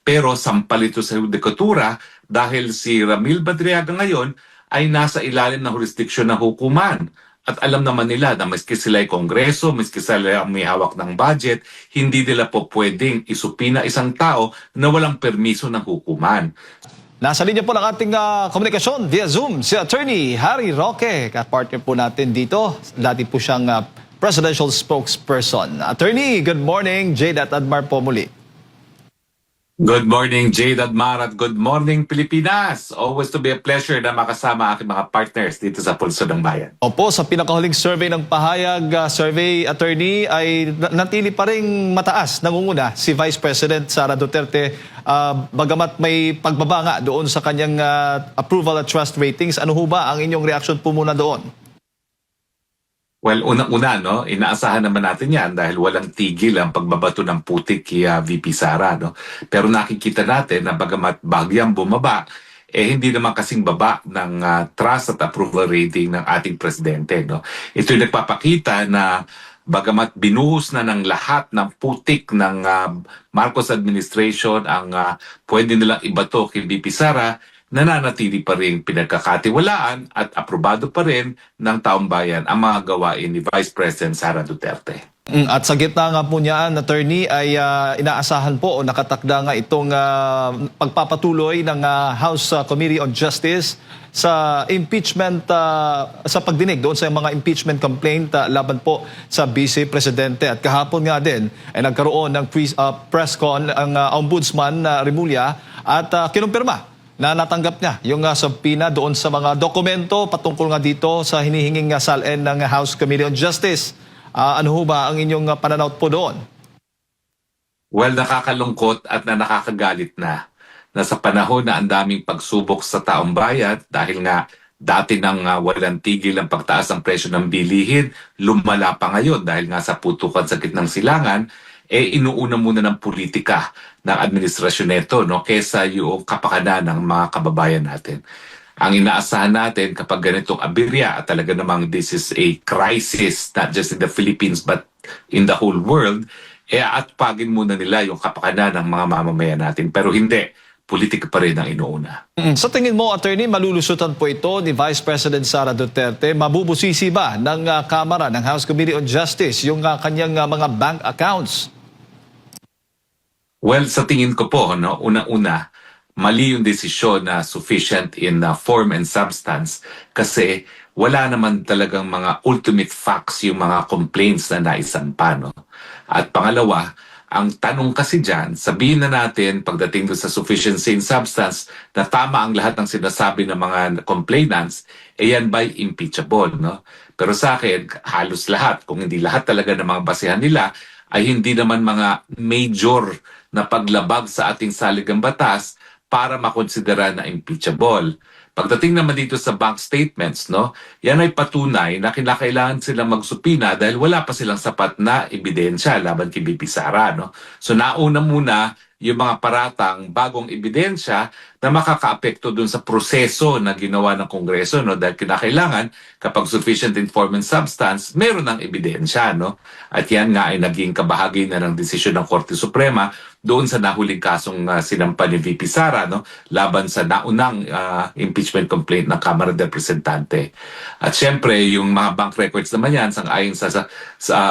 Pero sampal ito sa judikatura dahil si Ramil Madriaga ngayon ay nasa ilalim ng jurisdiksyon ng hukuman. At alam naman nila na maski sila ay kongreso, maski sila ang may hawak ng budget, hindi nila po pwedeng isupina isang tao na walang permiso ng hukuman. Nasa linya po ng ating komunikasyon via Zoom si Attorney Harry Roque, kapartner po natin dito. Dati po siyang presidential spokesperson. Attorney, good morning. Jade at Admar po muli. Good morning, Jade Admar, at good morning, Pilipinas. Always to be a pleasure na makasama aking mga partners dito sa Pulso ng Bayan. Opo, sa pinakahuling survey ng Pahayag Survey, Attorney, ay natili pa rin mataas. Nangunguna si Vice President Sara Duterte, bagamat may pagbaba nga doon sa kanyang approval at trust ratings. Ano ho ba ang inyong reaction po muna doon? Well, unang-una, no, inaasahan naman natin yan dahil walang tigil ang pagbabato ng putik kay VP Sara. No? Pero nakikita natin na bagamat bagyang bumaba, hindi naman kasing baba ng trust at approval rating ng ating presidente. No? Ito'y nagpapakita na bagamat binuhos na ng lahat ng putik ng Marcos administration ang pwede nilang ibato kay VP Sara, nananatili pa rin pinagkakatiwalaan at aprobado pa rin ng taong bayan ang mga gawain ni Vice President Sara Duterte. At sa gitna nga po niyan, Attorney, ay inaasahan po o nakatakda nga itong pagpapatuloy ng House Committee on Justice sa impeachment, sa pagdinig doon sa mga impeachment complaint laban po sa Vice Presidente. At kahapon nga din ay nagkaroon ng press con ang Ombudsman Remulla at kinumpirma na natanggap niya yung subpoena doon sa mga dokumento patungkol nga dito sa hinihinging salin ng House Committee on Justice. Ano ho ba ang inyong pananaw po doon? Well, nakakalungkot at nakakagalit na sa panahon na ang daming pagsubok sa taong bayan dahil nga dati nang walang tigil ang pagtaas ng presyo ng bilihin, lumala pa ngayon dahil nga sa putukan sa gitnang silangan, inuuna muna ng politika ng administrasyon nito, no, kesa yung kapakanan ng mga kababayan natin. Ang inaasahan natin kapag ganitong aberya at talaga namang this is a crisis not just in the Philippines but in the whole world, atpagin muna nila yung kapakanan ng mga mamamayan natin. Pero hindi, politika pa rin ang inuuna. Sa tingin mo, Attorney, malulusutan po ito ni Vice President Sara Duterte? Mabubusisi ba ng Kamara, ng House Committee on Justice, yung kanyang mga bank accounts? Well, sa tingin ko po, no, una-una, mali yung desisyon na sufficient in form and substance kasi wala naman talagang mga ultimate facts yung mga complaints na naisampa. No? At pangalawa, ang tanong kasi dyan, sabihin na natin pagdating doon sa sufficiency in substance na tama ang lahat ng sinasabi ng mga complainants, yan ba'y impeachable? No? Pero sa akin, halos lahat, kung hindi lahat talaga ng mga basehan nila, ay hindi naman mga major na paglabag sa ating saligang batas para makonsidera na impeachable. Pagdating naman dito sa bank statements, no, yan ay patunay na kinakailangan silang magsupina dahil wala pa silang sapat na ebidensya laban kay VP Sara. No? So nauna muna yung mga paratang bagong ebidensya na makakaapekto dun sa proseso na ginawa ng Kongreso. No? Dahil kinakailangan kapag sufficient informed substance, meron ng ebidensya. No? At yan nga ay naging kabahagi na ng desisyon ng Korte Suprema doon sa nahuling kasong sinampa ni VP Sara, no? Laban sa naunang impeachment complaint ng Kamara de Representante. At syempre, yung mga bank records naman yan, sang-ayon sa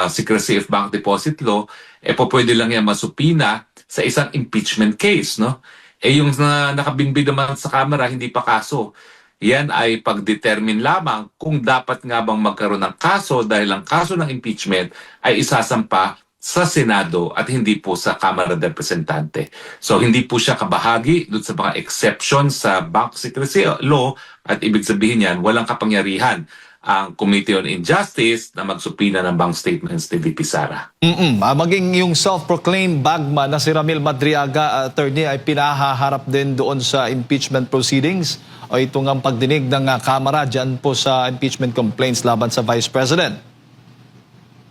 Secrecy of Bank Deposit Law, pwede lang yan masupina sa isang impeachment case. No? Yung nakabinbid naman sa Kamara, hindi pa kaso. Yan ay pag-determine lamang kung dapat nga bang magkaroon ng kaso dahil ang kaso ng impeachment ay isasampa sa Senado at hindi po sa Kamara de Representante. So hindi po siya kabahagi doon sa mga exception sa Bank Secrecy Law at ibig sabihin yan, walang kapangyarihan ang Committee on Injustice na magsupina ng bank statements ni VP Sara. Maging yung self-proclaimed bagman na si Ramil Madriaga, Attorney, ay pinahaharap din doon sa impeachment proceedings o itong ang pagdinig ng Kamara dyan po sa impeachment complaints laban sa Vice President.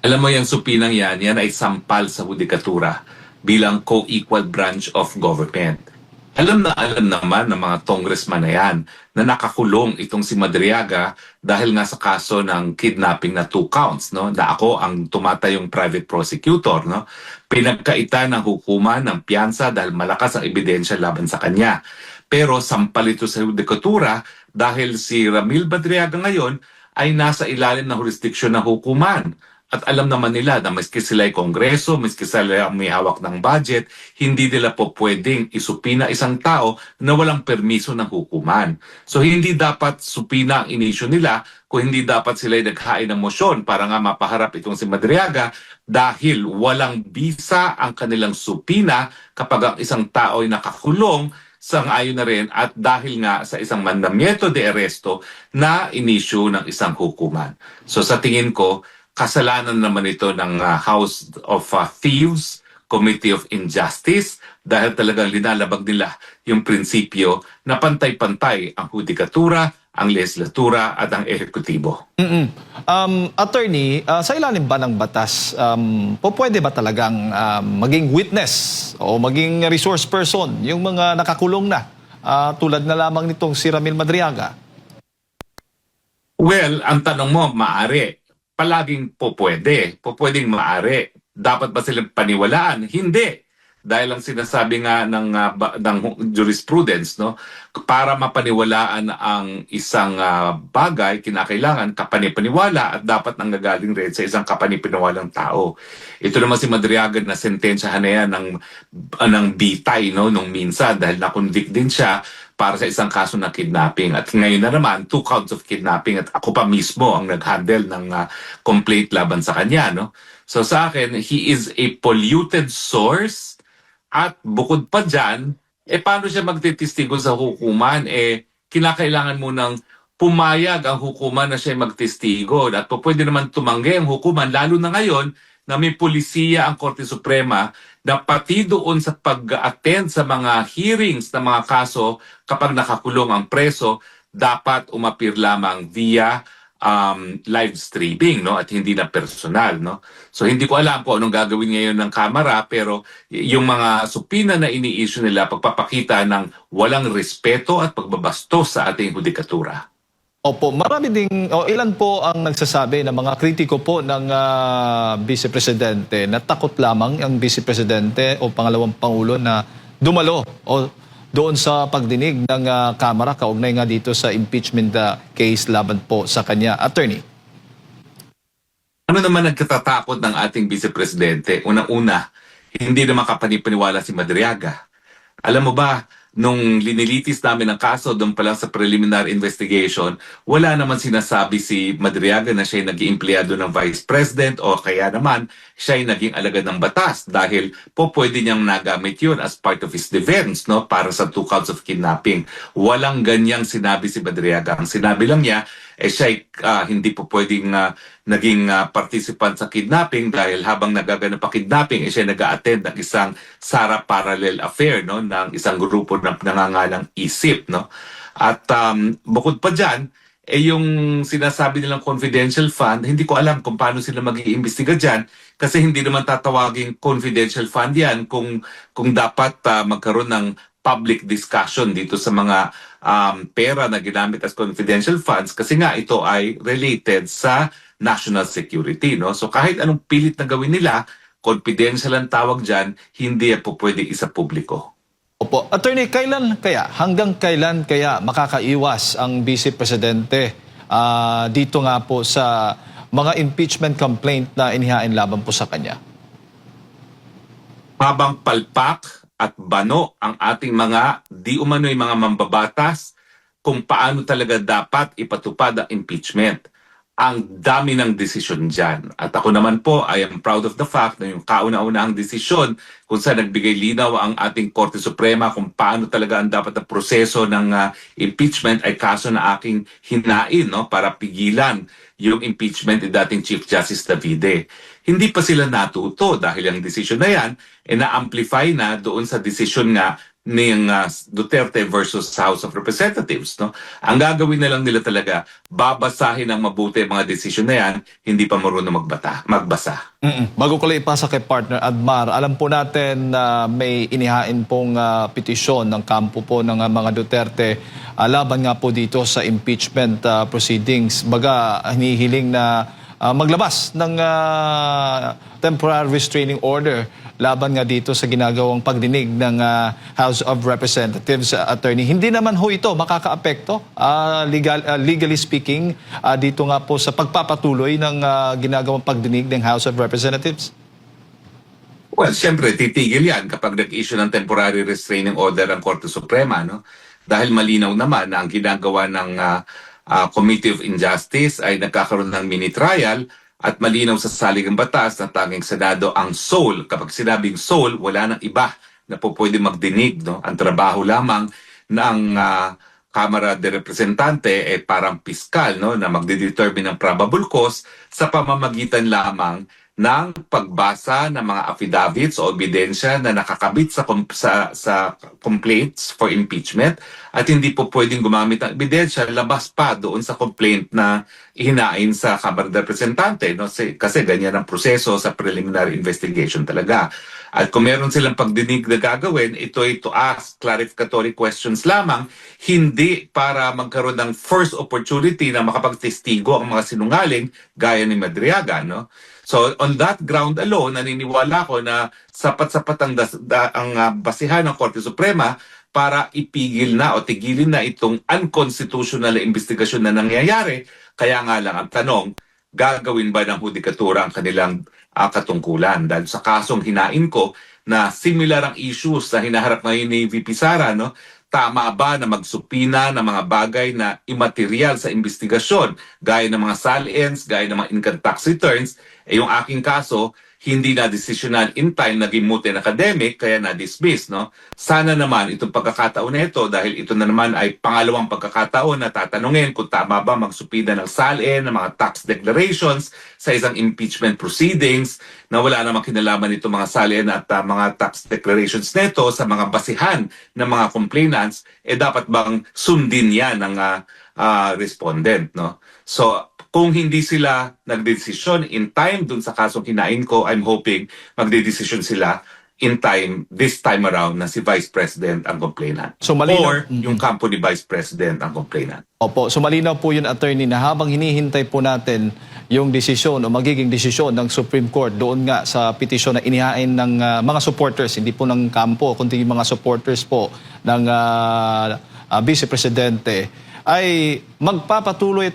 Alam mo yung supinang yan ay sampal sa hudikatura bilang co-equal branch of government. Alam naman ng mga congressman na yan na nakakulong itong si Madriaga dahil nga sa kaso ng kidnapping na 2 counts, no? Na ako ang tumatayong private prosecutor, no? Pinagkaita ng hukuman ng piyansa dahil malakas ang ebidensya laban sa kanya. Pero sampal ito sa judikatura dahil si Ramil Madriaga ngayon ay nasa ilalim ng jurisdiksyon ng hukuman. At alam naman nila na maski sila ay kongreso, maski sila ang may hawak ng budget, hindi nila po pwedeng isupina isang tao na walang permiso ng hukuman. So hindi dapat supina ang inisyo nila kung hindi dapat sila ay naghain ng motion para nga mapaharap itong si Madriaga dahil walang bisa ang kanilang supina kapag ang isang tao ay nakakulong sang-ayon na rin at dahil nga sa isang mandamiento de arresto na inisyo ng isang hukuman. So sa tingin ko, kasalanan naman ito ng House of Thieves, Committee of Injustice, dahil talagang linalabag nila yung prinsipyo na pantay-pantay ang hudikatura, ang legislatura at ang ehekutibo. Attorney, sa ilalim ba ng batas, pwede ba talagang maging witness o maging resource person yung mga nakakulong na tulad na lamang nitong si Ramil Madriaga? Well, ang tanong mo, maaari. Palaging po pwede. Po pwedeng maaari. Dapat ba silang paniwalaan? Hindi. Dahil ang sinasabi nga ng jurisprudence, no, para mapaniwalaan ang isang bagay, kinakailangan kapanipaniwala at dapat nanggagaling rin sa isang kapanipaniwalang tao. Ito naman si Madriaga na sentensyahan na yan ng bitay, no, nung minsan dahil nakonvict din siya para sa isang kaso ng kidnapping. At ngayon na naman, 2 counts of kidnapping at ako pa mismo ang nag-handle ng complaint laban sa kanya. No? So sa akin, he is a polluted source at bukod pa dyan, paano siya magtitistigo sa hukuman? Kinakailangan mo ng pumayag ang hukuman na siya magtestigo at pwede naman tumanggi ang hukuman, lalo na ngayon na may pulisiya ang Korte Suprema na pati doon sa pag-attend sa mga hearings ng mga kaso kapag nakakulong ang preso, dapat umapir lamang via live streaming, no, at hindi na personal, no. So hindi ko alam kung anong gagawin ngayon ng Kamara, pero yung mga supina na ini-issue nila pagpapakita ng walang respeto at pagbabastos sa ating hudikatura. Opo, marami ding, ilan po ang nagsasabi ng mga kritiko po ng Vice Presidente na takot lamang ang Vice Presidente o pangalawang Pangulo na dumalo o doon sa pagdinig ng Kamara kaugnay nga dito sa impeachment case laban po sa kanya. Attorney. Ano naman nagkatatakot ng ating Vice Presidente? Unang-una, hindi naman kapanipaniwala si Madriaga. Alam mo ba, nung linilitis namin ang kaso doon pa lang sa preliminary investigation, wala naman sinasabi si Madriaga na siya ay naging empleyado ng Vice President o kaya naman siya ay naging alagad ng batas dahil pwede niyang nagamit yun as part of his defense, no, para sa 2 counts of kidnapping. Walang ganyang sinabi si Madriaga. Ang sinabi lang niya, siya ay hindi po pwedeng naging participant sa kidnapping dahil habang nagaganap ang kidnapping, siya nag-a-attend ng isang Sara Parallel Affair, no, ng isang grupo na nangangalang ISIP, no. At bukod pa dyan, yung sinasabi nilang confidential fund, hindi ko alam kung paano sila mag-iimbestiga dyan kasi hindi naman tatawaging confidential fund yan kung dapat magkaroon ng public discussion dito sa mga pera na ginamit as confidential funds kasi nga ito ay related sa national security, no? So kahit anong pilit na gawin nila, confidential ang tawag dyan, hindi po pwede isa publiko. Opo. Attorney, hanggang kailan kaya makakaiwas ang Vice Presidente dito nga po sa mga impeachment complaint na inihain laban po sa kanya? Habang palpak at bano ang ating mga di umano'y mga mambabatas kung paano talaga dapat ipatupad ang impeachment. Ang dami ng desisyon dyan. At ako naman po, I am proud of the fact na yung kauna-unahang desisyon kung saan nagbigay linaw ang ating Korte Suprema kung paano talaga ang dapat na proseso ng impeachment ay kaso na aking hinain, no, para pigilan yung impeachment ni dating Chief Justice Davide. hindi pa sila natuto dahil ang desisyon na yan na-amplify na doon sa desisyon nga ng Duterte versus House of Representatives. No? Ang gagawin na lang nila talaga, babasahin ng mabuti ang mga desisyon na yan, hindi pa marunong magbasa. Bago ko lang ipasa kay partner Admar, alam po natin na may inihain pong petisyon ng kampo po ng mga Duterte laban nga po dito sa impeachment proceedings. Baga, hinihiling na maglabas ng temporary restraining order laban nga dito sa ginagawang pagdinig ng House of Representatives attorney. Hindi naman ho ito makakaapekto, legally speaking, dito nga po sa pagpapatuloy ng ginagawang pagdinig ng House of Representatives? Well, siyempre, titigil yan kapag nag-issue ng temporary restraining order ang Korte Suprema. No? Dahil malinaw naman na ang ginagawa ng Committee of Injustice ay nagkakaroon ng mini-trial at malinaw sa saligang batas na tanging Senado ang sole. Kapag sinabing sole, wala nang iba na po pwede magdinig. No? Ang trabaho lamang ng Kamara de Representante ay parang piskal, no? Na magdedetermine ng probable cause sa pamamagitan lamang ng pagbasa ng mga affidavits o ebidensya na nakakabit sa complaints for impeachment at hindi po pwedeng gumamit ng ebidensya labas pa doon sa complaint na hinain sa Kamara de Representante. No? Kasi ganyan ang proseso sa preliminary investigation talaga. At kung meron silang pagdinig na gagawin, ito ay to ask clarificatory questions lamang, hindi para magkaroon ng first opportunity na makapagtestigo ang mga sinungaling gaya ni Madriaga. No? So on that ground alone, naniniwala ko na sapat-sapat ang basihan ng Korte Suprema para ipigil na o tigilin na itong unconstitutional na investigasyon na nangyayari. Kaya nga lang ang tanong, gagawin ba ng hudikatura ang kanilang katungkulan? Dahil sa kasong hinain ko na similar ang issues na hinaharap ngayon ni VP Sara, no? Tama ba na magsupina ng mga bagay na immaterial sa investigasyon, gaya ng mga salience, gaya ng mga income tax returns? Yung aking kaso, hindi na decisional in time, naging moot and academic, kaya na-dismiss. No? Sana naman itong pagkakataon na ito, dahil ito na naman ay pangalawang pagkakataon na tatanungin kung tama ba magsupina ng salin, ng mga tax declarations sa isang impeachment proceedings, na wala namang kinalaman itong mga salin at mga tax declarations nito sa mga basihan ng mga complainants, dapat bang sundin yan ng respondent. No? So, kung hindi sila nagdesisyon in time dun sa kasong hinain ko, I'm hoping magdedesisyon sila in time, this time around, na si Vice President ang complainant. So, malinaw. Or yung kampo ni Vice President ang complainant. Opo, so malinaw po yun, attorney, na habang hinihintay po natin yung desisyon o magiging desisyon ng Supreme Court doon nga sa petisyon na inihain ng mga supporters, hindi po ng kampo, kundi yung mga supporters po ng Vice Presidente, ay magpapatuloy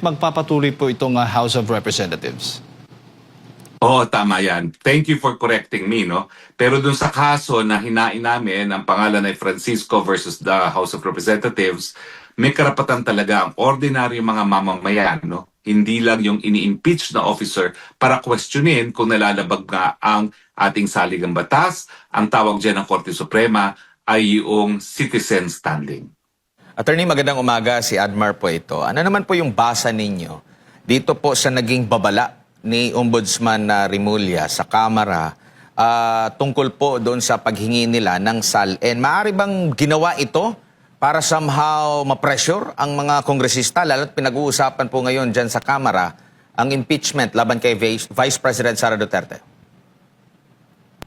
po itong House of Representatives. Oo, tama yan. Thank you for correcting me, no? Pero dun sa kaso na hinain namin, ang pangalan ay Francisco versus the House of Representatives, may karapatan talaga ang ordinaryong mga mamamayan, no? Hindi lang yung ini-impeach na officer para questionin kung nalalabag nga ang ating saligang batas. Ang tawag dyan ng Korte Suprema ay yung citizen standing. Attorney, magandang umaga. Si Admar po ito. Ano naman po yung basa ninyo dito po sa naging babala ni Ombudsman Rimulya sa Kamara tungkol po doon sa paghingi nila ng SALN? Maaari bang ginawa ito para somehow ma-pressure ang mga kongresista, lalo't pinag-uusapan po ngayon dyan sa Kamara ang impeachment laban kay Vice President Sara Duterte?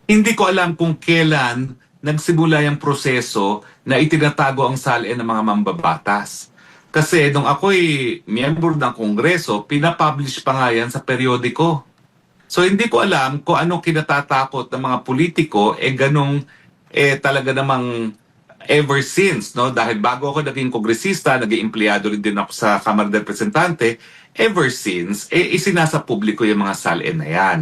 Hindi ko alam kung kailan nagsimula yung proseso na itinatago ang SALN ng mga mambabatas. Kasi nung ako'y miyembro ng Kongreso, pinapublish pa nga yan sa periodiko. So hindi ko alam kung anong kinatatakot ng mga politiko, ganong talaga namang ever since, no? Dahil bago ako naging kongresista, naging empleyado rin din ako sa Kamara de Representante, ever since, isinasa publiko yung mga SALN na yan.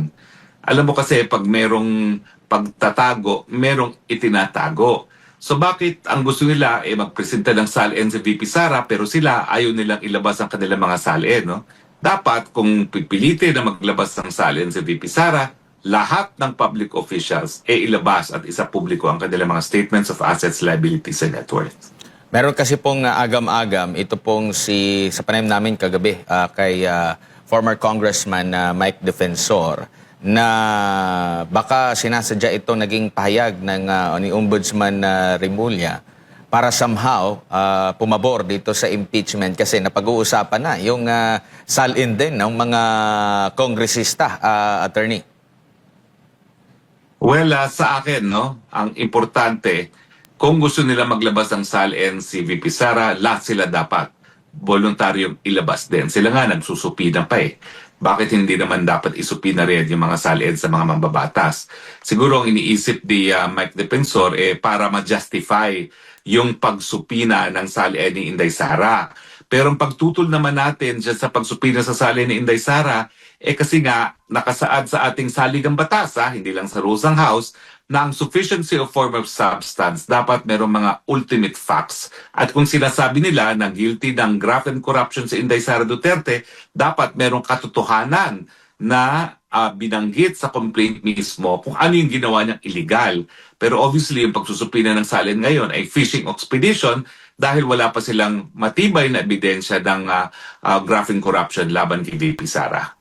Alam mo kasi pag merong pagtatago, merong itinatago. So bakit ang gusto nila magpresenta ng SALN sa VP Sara pero sila ayaw nilang ilabas ang kanilang mga SALN, no? Dapat kung pipilitin na maglabas ng SALN sa VP Sara, lahat ng public officials ilabas at isa publiko ang kanilang mga statements of assets, liabilities, and net worth. Meron kasi pong agam-agam, ito pong sa panayam namin kagabi kay former Congressman Mike Defensor, na baka sinasadya ito naging pahayag ng ni Ombudsman Remulla para somehow pumabor dito sa impeachment kasi napag-uusapan na yung salin din ng mga kongresista, attorney. Well, sa akin, no, ang importante, kung gusto nila maglabas ng SALN si VP Sara, lahat sila dapat voluntaryong ilabas din. Sila nga nagsusupina pa eh. Bakit hindi naman dapat isupina rin yung mga SALN sa mga mambabatas? Siguro ang iniisip ni Mike Defensor para ma-justify yung pagsupina ng SALN ni Inday Sara. Pero ang pagtutol naman natin dyan sa pagsupina sa SALN ni Inday Sara, kasi nga nakasaad sa ating saligang batas, hindi lang sa rules ng House, na ang sufficiency of form of substance dapat merong mga ultimate facts. At kung sinasabi nila na guilty ng graft and corruption si Inday Sara Duterte, dapat merong katotohanan na binanggit sa complaint mismo kung ano yung ginawa niyang illegal. Pero obviously, yung pagsusupina ng SALN ngayon ay fishing expedition dahil wala pa silang matibay na ebidensya ng graft and corruption laban kay VP Sara.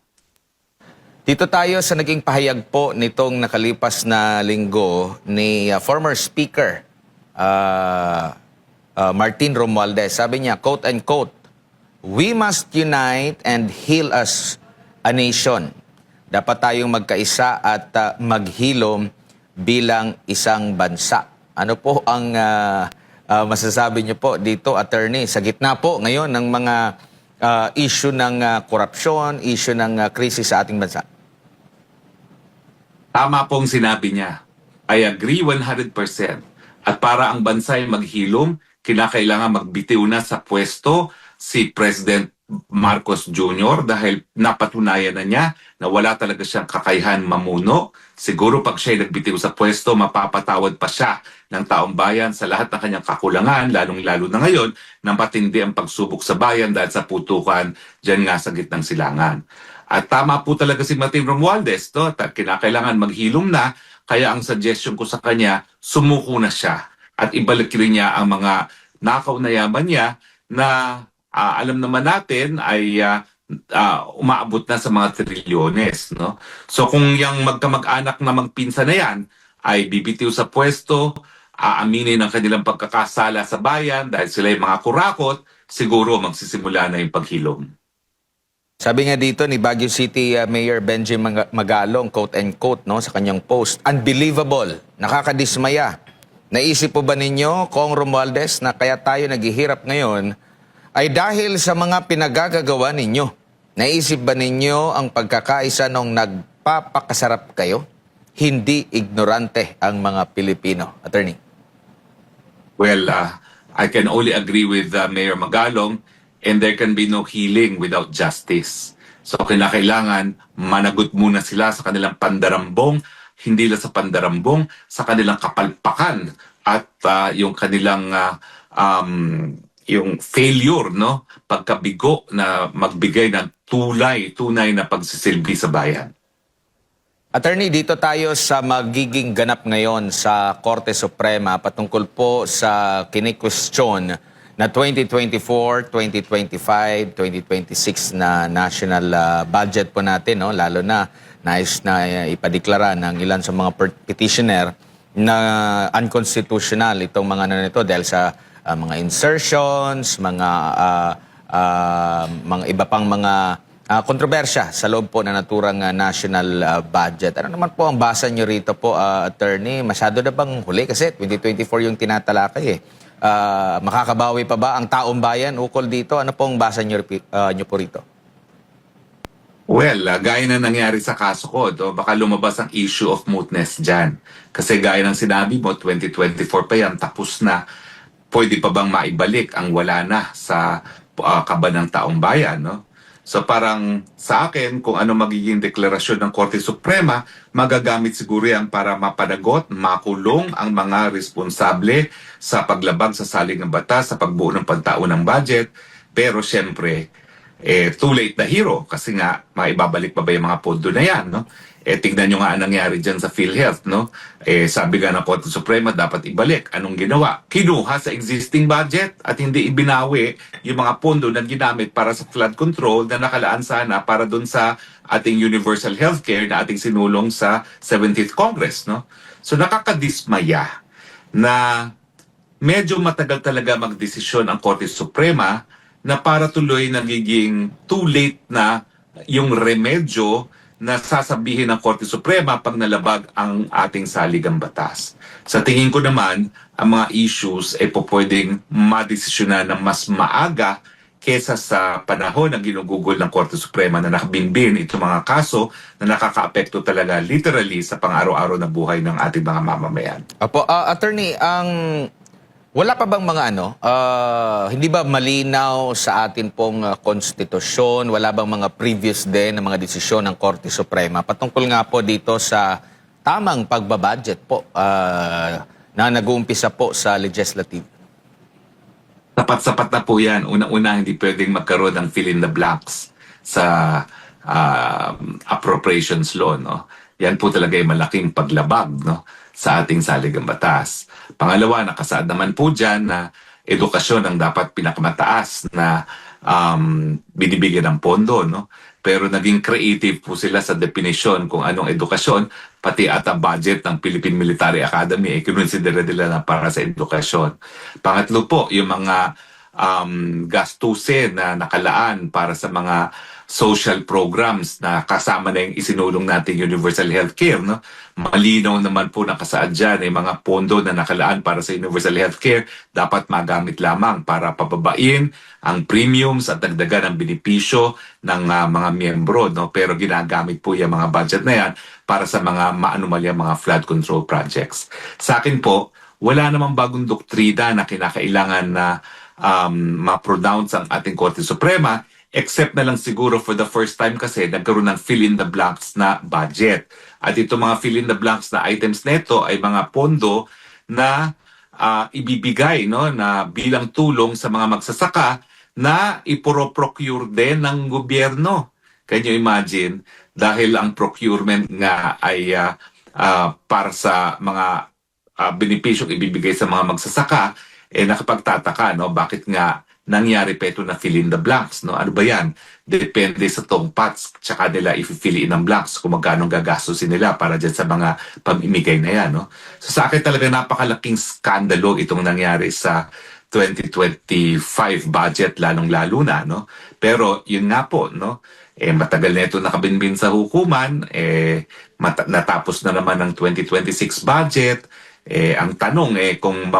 Dito tayo sa naging pahayag po nitong nakalipas na linggo ni former Speaker Martin Romualdez. Sabi niya, quote and quote, "We must unite and heal as a nation." Dapat tayong magkaisa at maghilom bilang isang bansa. Ano po ang masasabi niyo po dito, attorney, sa gitna po ngayon ng mga issue ng korupsyon, issue ng krisis sa ating bansa? Tama pong sinabi niya. I agree 100%. At para ang bansa ay maghilom, kinakailangan magbitiw na sa pwesto si President Marcos Jr. dahil napatunayan na niya na wala talaga siyang kakayahan mamuno. Siguro pag siya ay nagbitiw sa pwesto, mapapatawad pa siya ng taong bayan sa lahat ng kanyang kakulangan, lalong-lalo na ngayon, nang patindi ang pagsubok sa bayan dahil sa putukan dyan nga sa gitnang silangan. At tama po talaga si Martin Romualdez, kinakailangan maghilom na, kaya ang suggestion ko sa kanya, sumuko na siya at ibalik rin niya ang mga nakaw na yaman niya na alam naman natin ay umaabot na sa mga trilyones. No? So kung yung magkamag-anak na magpinsa na yan ay bibitiw sa pwesto, aaminin ang kanilang pagkakasala sa bayan dahil sila yung mga kurakot, siguro magsisimula na yung paghilom. Sabi nga dito ni Baguio City Mayor Benji Magalong, quote and quote, no, sa kanyang post, "Unbelievable, nakakadismaya. Naisip po ba ninyo, Kong Romualdez, na kaya tayo naghihirap ngayon ay dahil sa mga pinagagagawa ninyo? Naisip ba ninyo ang pagkakaisa nung nagpapakasarap kayo? Hindi ignorante ang mga Pilipino." Attorney. Well, I can only agree with Mayor Magalong, and there can be no healing without justice. So kinakailangan managot muna sila sa kanilang pandarambong, hindi lang sa pandarambong, sa kanilang kapalpakan at yung kanilang yung failure, no, pagkabigo na magbigay ng tunay na pagsisilbi sa bayan. Attorney, dito tayo sa magiging ganap ngayon sa Korte Suprema patungkol po sa kinikwestiyon na 2024, 2025, 2026 na national budget po natin, no? Lalo na nais na ipadeklara ng ilan sa mga petitioner na unconstitutional itong mga nito dahil sa mga insertions, mga iba pang mga kontrobersya sa loob po na naturang national budget. Ano naman po ang basa nyo rito po, attorney? Masyado na bang huli? Kasi 2024 yung tinatalakay eh. Makakabawi pa ba ang taong bayan ukol dito? Ano pong basa nyo po rito? Well, gaya na nangyari sa kaso ko, baka lumabas ang issue of mootness dyan. Kasi gaya ng sinabi mo, 2024 pa yan, tapos na. Pwede pa bang maibalik ang wala na sa kaba ng taong bayan, no? So parang sa akin, kung ano magiging deklarasyon ng Korte Suprema, magagamit siguro yan para mapanagot, makulong ang mga responsable sa paglabag sa salig ng batas, sa pagbuo ng pagtaon ng budget. Pero syempre, too late na hero kasi nga maibabalik pa ba yung mga pondo na yan, no? Tignan nyo nga ang nangyari dyan sa PhilHealth, no? Sabi nga ng Korte Suprema, dapat ibalik. Anong ginawa? Kinuha sa existing budget at hindi ibinawi yung mga pondo na ginamit para sa flood control na nakalaan sana para dun sa ating universal healthcare na ating sinulong sa 17th Congress, no? So nakakadismaya na medyo matagal talaga magdesisyon ang Korte Suprema na para tuloy nagiging too late na yung remedyo na sasabihin ng Korte Suprema pag nalabag ang ating saligang batas. Sa tingin ko naman, ang mga issues ay pwedeng madesisyonan ng mas maaga kesa sa panahon na ginugugol ng Korte Suprema na nakabinbin itong mga kaso na nakakaapekto talaga literally sa pang-araw-araw na buhay ng ating mga mamamayan. Apo, attorney, wala pa bang mga hindi ba malinaw sa atin pong konstitusyon, wala bang mga previous din na mga desisyon ng Korte Suprema patungkol nga po dito sa tamang pagbabudget po na nag-uumpisa po sa legislative? Sapat-sapat na po yan. Una-una, hindi pwedeng magkaroon ng fill in the blanks sa appropriations law. No? Yan po talaga yung malaking paglabag, no? Sa ating saligang batas. Pangalawa, nakasaad naman po dyan na edukasyon ang dapat pinakamataas na binibigyan ng pondo. No? Pero naging creative po sila sa definition kung anong edukasyon, pati at ang budget ng Philippine Military Academy ay kinonsidera nila na para sa edukasyon. Pangatlo po, yung mga gastusin na nakalaan para sa mga social programs na kasama na yung isinulong nating universal healthcare. No? Malinaw naman po nakasaad dyan yung mga pondo na nakalaan para sa universal healthcare dapat magamit lamang para pababain ang premiums at dagdagan ang benepisyo ng mga miyembro. No? Pero ginagamit po yung mga budget na yan para sa mga maanumalyang mga flood control projects. Sa akin po, wala namang bagong doktrina na kinakailangan na ma-pronounce ang ating Korte Suprema, except na lang siguro for the first time kasi nagkaroon ng fill-in-the-blanks na budget. At itong mga fill-in-the-blanks na items nito ay mga pondo na ibibigay, no, na bilang tulong sa mga magsasaka na ipro-procure din ng gobyerno. Can you imagine? Dahil ang procurement nga ay para sa mga benepisyong ibibigay sa mga magsasaka, nakapagtataka, no, bakit nga nangyari pa ito na fill in the blanks, no? Ano ba yan? Depende sa tongpats, tsaka nila i-fill in ang blanks kung magkano gagastusin nila para dyan sa mga pamimigay na yan, no? So sa akin talaga napakalaking skandalo itong nangyari sa 2025 budget, lalong-lalo na, no? Pero yun nga po, no? Matagal na ito nakabinbin sa hukuman, natapos na naman ang 2026 budget. Ang tanong kung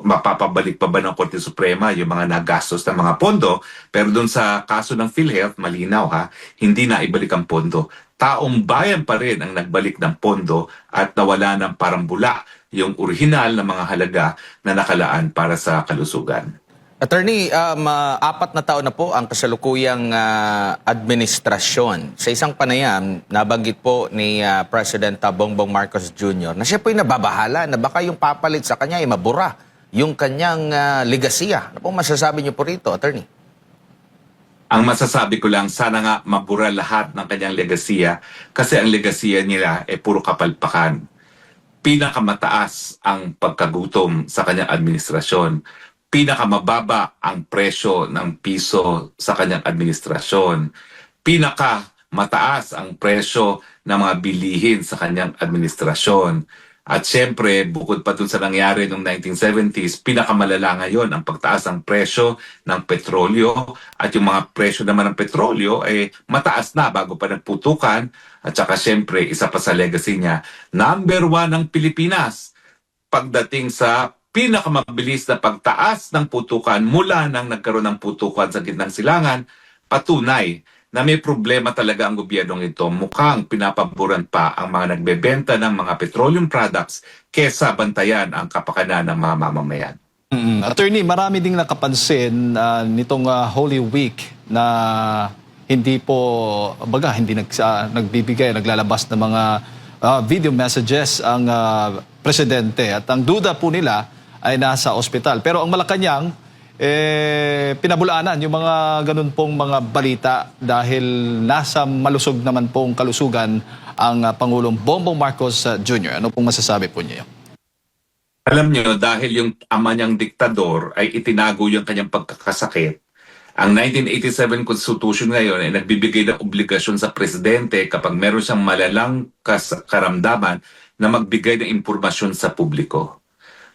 mapapabalik pa ba ng Korte Suprema yung mga nagastos ng mga pondo, pero doon sa kaso ng PhilHealth, malinaw hindi na ibalik ang pondo. Taong bayan pa rin ang nagbalik ng pondo at nawala ng parambula yung orihinal na mga halaga na nakalaan para sa kalusugan. Attorney, 4 na taon na po ang kasalukuyang administrasyon. Sa isang panayam, nabanggit po ni President Bongbong Marcos Jr. na siya po'y nababahala na baka yung papalit sa kanya ay mabura yung kanyang legasiya. Ano po masasabi niyo po rito, Attorney? Ang masasabi ko lang, sana nga mabura lahat ng kanyang legasiya kasi ang legasiya nila puro kapalpakan. Pinakamataas ang pagkagutom sa kanyang administrasyon. Pinakamababa ang presyo ng piso sa kanyang administrasyon. Pinakamataas ang presyo ng mga bilihin sa kanyang administrasyon. At syempre, bukod pa dun sa nangyari noong 1970s, pinakamalala ngayon ang pagtaas ng presyo ng petrolyo at yung mga presyo naman ng petrolyo ay mataas na bago pa nagputukan. At saka syempre, isa pa sa legacy niya, number 1 ng Pilipinas pagdating sa pinakamabilis na pagtaas ng putukan mula nang nagkaroon ng putukan sa gitnang silangan, patunay na may problema talaga ang gobyernong ito. Mukhang pinapaboran pa ang mga nagbebenta ng mga petroleum products kesa bantayan ang kapakanan ng mga mamamayan. Attorney, marami ding nakapansin nitong Holy Week na hindi po, hindi nagbibigay, naglalabas ng mga video messages ang presidente. At ang duda po nila ay nasa ospital. Pero ang Malacanang, pinabulaanan yung mga ganun pong mga balita dahil nasa malusog naman pong kalusugan ang Pangulong Bongbong Marcos Jr. Ano pong masasabi po niyo? Alam niyo, dahil yung ama niyang diktador ay itinago yung kanyang pagkakasakit, ang 1987 Constitution ngayon ay nagbibigay ng obligasyon sa presidente kapag meron siyang malalang karamdaman na magbigay ng impormasyon sa publiko.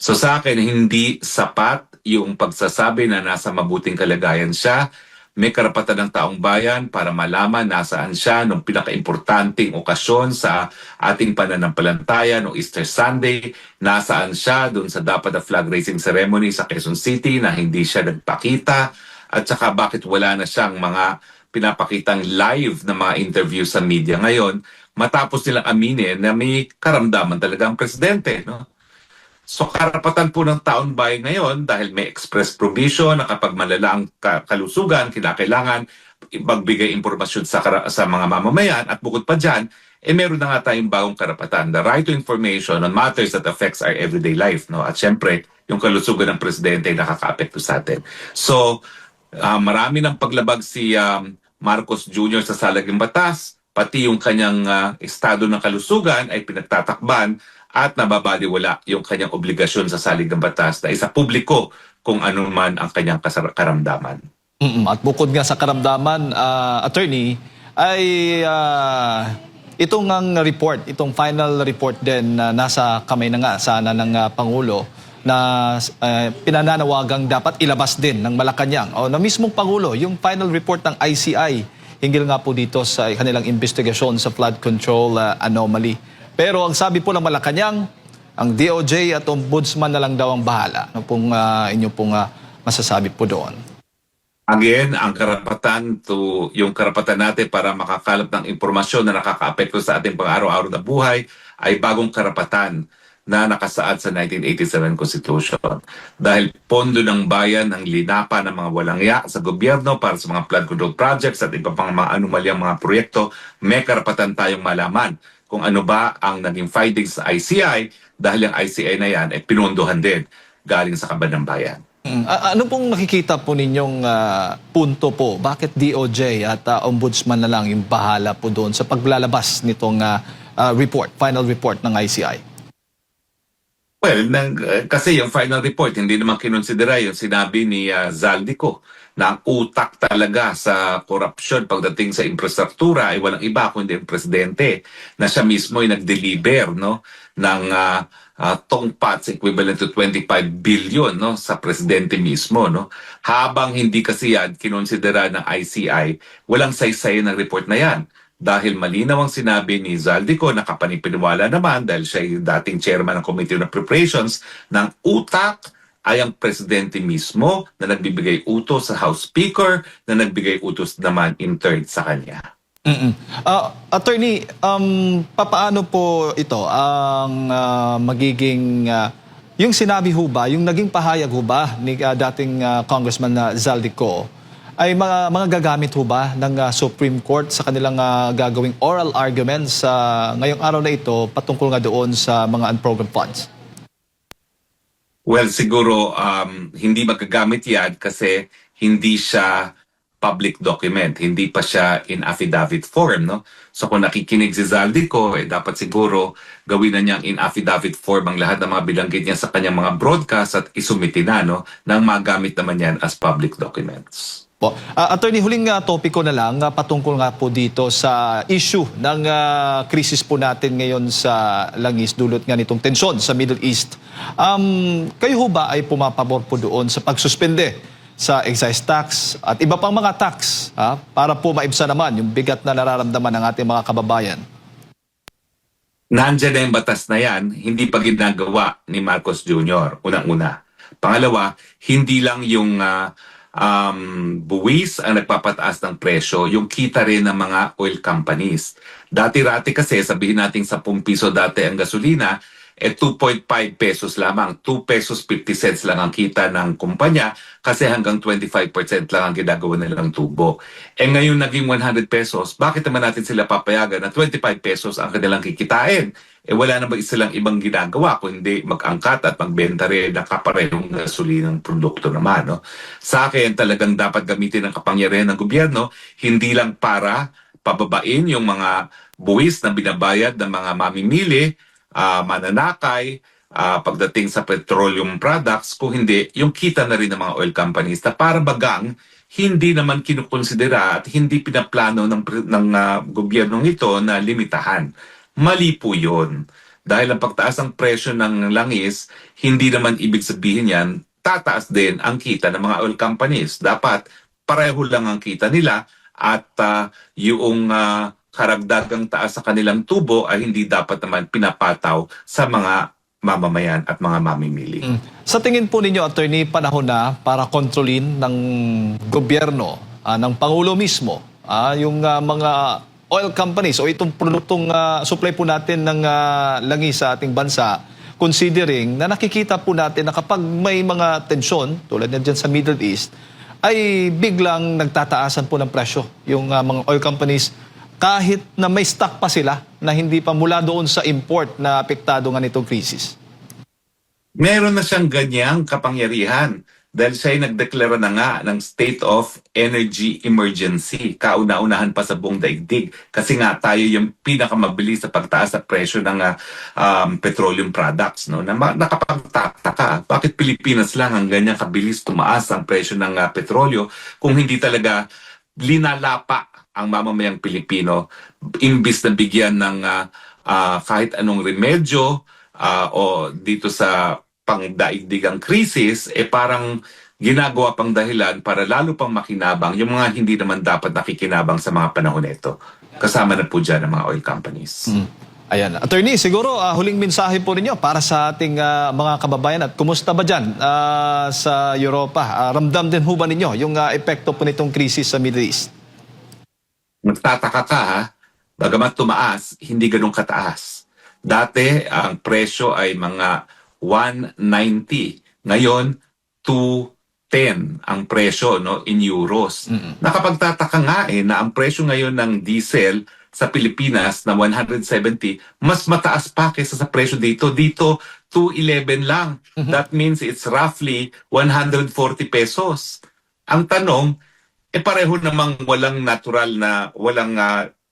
So sa akin, hindi sapat yung pagsasabi na nasa mabuting kalagayan siya. May karapatan ng taong bayan para malaman nasaan siya nung pinaka-importanting okasyon sa ating pananampalataya noong Easter Sunday, nasaan siya doon sa dapat na flag raising ceremony sa Quezon City na hindi siya nagpakita, at saka bakit wala na siyang mga pinapakitang live na mga interview sa media ngayon matapos nilang aminin na may karamdaman talaga ang presidente, no? So karapatan po ng taon bayan ngayon dahil may express provision na kapag malala ang kalusugan, kinakailangan magbigay impormasyon sa mga mamamayan, at bukod pa dyan, meron na nga tayong bagong karapatan, the right to information on matters that affects our everyday life. No? At syempre, yung kalusugan ng presidente ay nakaka-apekto sa atin. So marami ng paglabag si Marcos Jr. sa salaging batas, pati yung kanyang estado ng kalusugan ay pinagtatakban at nababaliwala yung kanyang obligasyon sa salig ng batas na isa publiko kung ano man ang kanyang karamdaman. At bukod nga sa karamdaman, attorney, ay itong ang report, itong final report din na nasa kamay na nga sana ng Pangulo na pinananawagang dapat ilabas din ng Malacanang o na mismong Pangulo, yung final report ng ICI hinggil nga po dito sa kanilang investigasyon sa flood control anomaly. Pero ang sabi po ng Malacanang, ang DOJ at Ombudsman na lang daw ang bahala. Ano pong inyo pong masasabi po doon? Again, ang yung karapatan natin para makakalap ng impormasyon na nakakaapekto sa ating pang-araw-araw na buhay ay bagong karapatan na nakasaad sa 1987 Constitution. Dahil pondo ng bayan ang linapa ng mga walang ya sa gobyerno para sa mga flood control projects at iba pang mga anomalyang mga proyekto, may karapatan tayong malaman kung ano ba ang naging findings sa ICI dahil ang ICI na yan ay pinondohan din galing sa kaban ng bayan. Ano pong nakikita po ninyong punto po? Bakit DOJ at Ombudsman na lang yung bahala po doon sa paglalabas nitong report, final report ng ICI? Well, kasi yung final report, hindi naman kinonsidera yung sinabi ni Zaldico na ang utak talaga sa korupsyon pagdating sa infrastruktura ay walang iba kundi ang presidente, na siya mismo ay nag-deliver, no, ng tongpats equivalent to 25 billion, no, sa presidente mismo, no. Habang hindi kasi yan kinonsidera ng ICI, walang saysay ng report na yan. Dahil malinaw ang sinabi ni Zaldico na kapanipiniwala naman dahil siya yung dating chairman ng Committee on Appropriations ng utak ay ang presidente mismo na nagbibigay utos sa House Speaker na nagbigay utos naman in turn sa kanya. Attorney, papaano po ito ang magiging yung sinabi ho ba, yung naging pahayag ho ba ni dating Congressman Zaldico ay mga gagamit ho ba ng Supreme Court sa kanilang gagawing oral arguments ngayong araw na ito patungkol nga doon sa mga unprogrammed funds? Well, siguro hindi magagamit yan kasi hindi siya public document, hindi pa siya in affidavit form, no? So kung nakikinig si Zaldico, dapat siguro gawin na niyang in affidavit form ang lahat ng mga bilanggit niya sa kanyang mga broadcast at isumiti na, no, nang magamit naman yan as public documents. Po. Attorney, huling topiko na lang patungkol nga po dito sa issue ng krisis po natin ngayon sa langis dulot nga nitong tensyon sa Middle East. Kayo ho ba ay pumapabor po doon sa pagsuspende sa excise tax at iba pang mga tax para po maibsa naman yung bigat na nararamdaman ng ating mga kababayan? Nandiyan na yung batas na yan, hindi pa ginagawa ni Marcos Jr. Unang-una. Pangalawa, hindi lang yung buwis ang nagpapataas ng presyo, yung kita rin ng mga oil companies. Dati-rati kasi, sabihin natin 10 piso dati ang gasolina, 2.5 pesos lamang, 2 pesos 50 cents lang ang kita ng kumpanya kasi hanggang 25% lang ang ginagawa nilang tubo. Ngayon naging 100 pesos, bakit naman natin sila papayagan na 25 pesos ang kanilang kikitain? Wala na ba silang ibang ginagawa kundi mag-angkat at magbenta rin ng kaparehong gasolinang produkto naman, no? Sa akin talagang dapat gamitin ang kapangyarihan ng gobyerno, hindi lang para pababain yung mga buwis na binabayad ng mga mamimili, mananakay, pagdating sa petroleum products, kung hindi, yung kita na rin ng mga oil companies na para bagang hindi naman kinukonsidera at hindi pinaplano ng gobyernong ito na limitahan. Mali po yun. Dahil ang pagtaas ng presyo ng langis, hindi naman ibig sabihin yan, tataas din ang kita ng mga oil companies. Dapat pareho lang ang kita nila at yung karagdagang taas sa kanilang tubo ay hindi dapat naman pinapataw sa mga mamamayan at mga mamimili. Sa tingin po ninyo, Attorney, panahon na para kontrolin ng gobyerno, ng Pangulo mismo, yung mga oil companies o itong produktong supply po natin ng langis sa ating bansa, considering na nakikita po natin na kapag may mga tensyon, tulad na dyan sa Middle East, ay biglang nagtataasan po ng presyo yung mga oil companies kahit na may stock pa sila na hindi pa mula doon sa import na apektado nga nitong krisis. Meron na siyang ganyang kapangyarihan dahil siya ay nagdeklara na nga ng state of energy emergency, kauna-unahan pa sa buong daigdig. Kasi nga tayo yung pinakamabilis sa pagtaas sa presyo ng petroleum products. No? Nakapagtataka, bakit Pilipinas lang ang ganyang kabilis tumaas ang presyo ng petrolyo kung hindi talaga linalapa ang mamamayang Pilipino, imbis na bigyan ng kahit anong remedyo o dito sa pangdaigdigang krisis, parang ginagawa pang dahilan para lalo pang makinabang yung mga hindi naman dapat nakikinabang sa mga panahon nito. Kasama na po dyan ang mga oil companies. Ayan. Attorney, siguro huling mensahe po ninyo para sa ating mga kababayan at kumusta ba dyan sa Europa? Ramdam din ho ba ninyo yung epekto po nitong krisis sa Middle East? Magtataka ka ha, bagamat tumaas, hindi ganun kataas. Dati, ang presyo ay mga 190. Ngayon, 210 ang presyo no, in euros. Nakapagtataka nga na ang presyo ngayon ng diesel sa Pilipinas na 170, mas mataas pa kaysa sa presyo dito. Dito, 211 lang. That means it's roughly 140 pesos. Ang tanong, pareho namang walang natural na, walang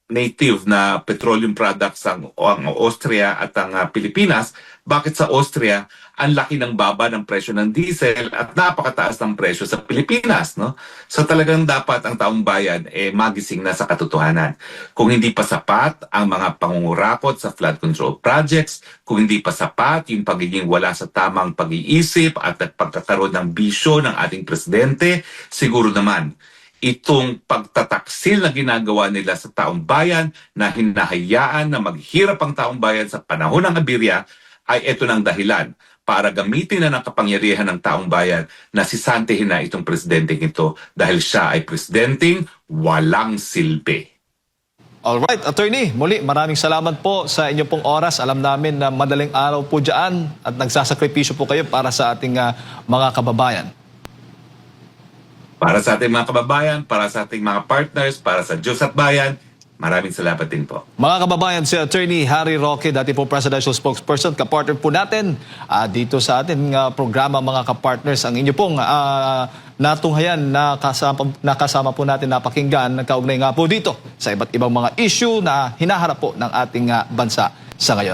native na petroleum products ang Austria at ang Pilipinas. Bakit sa Austria, ang laki ng baba ng presyo ng diesel at napakataas ng presyo sa Pilipinas? No? So talagang dapat ang taong bayan magising na sa katotohanan. Kung hindi pa sapat ang mga pangungurakot sa flood control projects, kung hindi pa sapat yung pagiging wala sa tamang pag-iisip at pagkakaroon ng bisyo ng ating presidente, siguro naman itong pagtataksil na ginagawa nila sa taong bayan na hinahayaan na maghirap ang taong bayan sa panahon ng abirya ay ito ng dahilan para gamitin na ng kapangyarihan ng taong bayan na sisantihin na itong presidenteng ito dahil siya ay presidenteng walang silbi. Alright, Attorney, muli maraming salamat po sa inyo pong oras. Alam namin na madaling araw po dyan at nagsasakripisyo po kayo para sa ating mga kababayan. Para sa ating mga kababayan, para sa ating mga partners, para sa Diyos at Bayan, maraming salamat din po. Mga kababayan, si Attorney Harry Roque, dati po presidential spokesperson, kapartner po natin dito sa ating programa mga kapartners. Ang inyo pong natunghayan na kasama po natin napakinggan, nagkaugnay nga po dito sa iba't ibang mga issue na hinaharap po ng ating bansa sa ngayon.